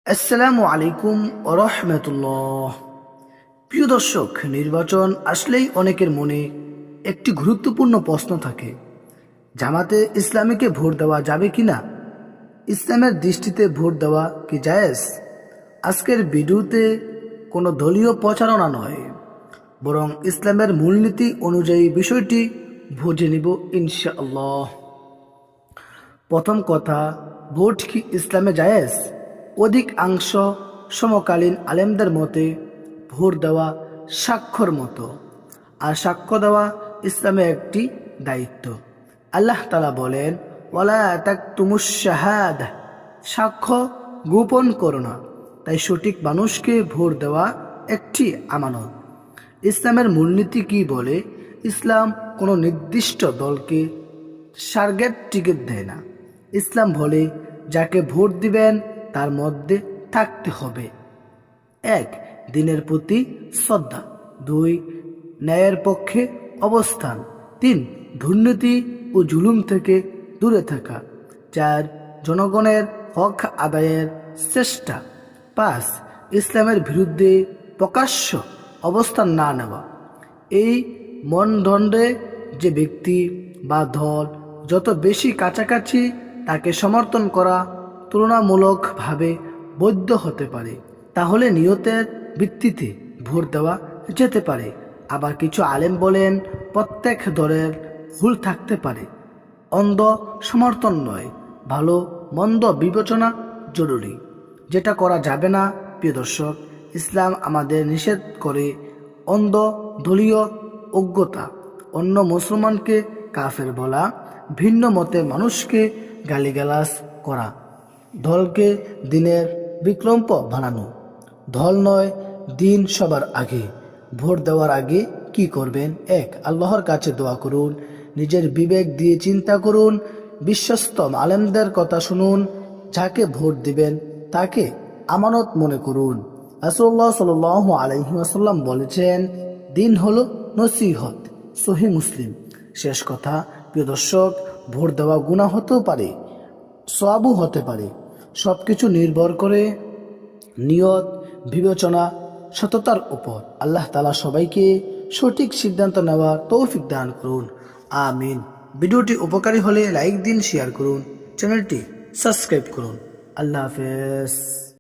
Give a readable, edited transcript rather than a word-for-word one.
আসসালামু আলাইকুম ওয়া রাহমাতুল্লাহ। প্রিয় দর্শক, নির্বাচন আসলেই অনেকের মনে একটি গুরুত্বপূর্ণ প্রশ্ন থাকে, জামাতে ইসলামীকে ভোট দেওয়া যাবে কিনা, ইসলামের দৃষ্টিতে ভোট দেওয়া কি জায়েজ। আজকের ভিডিওতে কোনো দলীয় প্রচারণা নয়, বরং ইসলামের মূলনীতি অনুযায়ী বিষয়টি বুঝে নিব ইনশাআল্লাহ। প্রথম কথা, ভোট কি ইসলামে জায়েজ? অধিকাংশ সমকালীন আলেমদের মতে ভোট দেওয়া সাক্ষ্যর মতো, আর সাক্ষ্য দেওয়া ইসলামে একটি দায়িত্ব। আল্লাহ তাআলা বলেন, ওয়ালা তাকতুমুশ শাহাদা, সাক্ষ্য গোপন করো না। তাই সঠিক মানুষকে ভোট দেওয়া একটি আমানত। ইসলামের মূলনীতি কি বলে? ইসলাম কোনো নির্দিষ্ট দলকে টার্গেট টিকিট দেয় না। ইসলাম বলে, যাকে ভোট দিবেন তার মধ্যে থাকতে হবে 1. দিনের প্রতি শ্রদ্ধা, 2. ন্যায়ের পক্ষে অবস্থান, 3. দুর্নীতি ও জুলুম থেকে দূরে থাকা, 4. জনগণের হক আদায়ের চেষ্টা, 5. ইসলামের বিরুদ্ধে প্রকাশ্য অবস্থান না নেওয়া। এই মানদণ্ডে যে ব্যক্তি বা দল যত বেশি কাছাকাছি, তাকে সমর্থন করা তুলনামূলকভাবে বৈধ হতে পারে। তাহলে নিয়তের ভিত্তিতে ভোট দেওয়া যেতে পারে। আবার কিছু আলেম বলেন, প্রত্যেক দলের ভুল থাকতে পারে, অন্ধ সমর্থন নয়, ভালো মন্দ বিবেচনা জরুরি। যেটা করা যাবে না, প্রিয় দর্শক, ইসলাম আমাদের নিষেধ করে অন্ধ দলীয় অজ্ঞতা, অন্য মুসলমানকে কাফের বলা, ভিন্ন মতের মানুষকে গালিগালাজ করা, দলকে দিনের বিকল্প বানানো। দল নয়, দিন সবার আগে। ভোট দেওয়ার আগে কি করবেন? 1. আল্লাহর কাছে দোয়া করুন, নিজের বিবেক দিয়ে চিন্তা করুন, বিশ্বস্ত আলেমদের কথা শুনুন, যাকে ভোট দিবেন তাকে আমানত মনে করুন। রাসূলুল্লাহ সাল্লাল্লাহু আলাইহি ওয়াসাল্লাম বলেছেন, দিন হলো নসিহত, সহিহ মুসলিম। শেষ কথা, প্রিয় দর্শক, ভোট দেওয়া গুনাহ হতেও পারে, সওয়াবও হতে পারে। সবকিছু নির্ভর করে নিয়ত, বিবেচনা, সততার উপর। আল্লাহ তাআলা সবাইকে সঠিক সিদ্ধান্ত নেওয়ার তৌফিক দান করুন, আমিন। ভিডিওটি উপকারী হলে লাইক দিন, শেয়ার করুন, চ্যানেলটি সাবস্ক্রাইব করুন। আল্লাহ হাফেজ।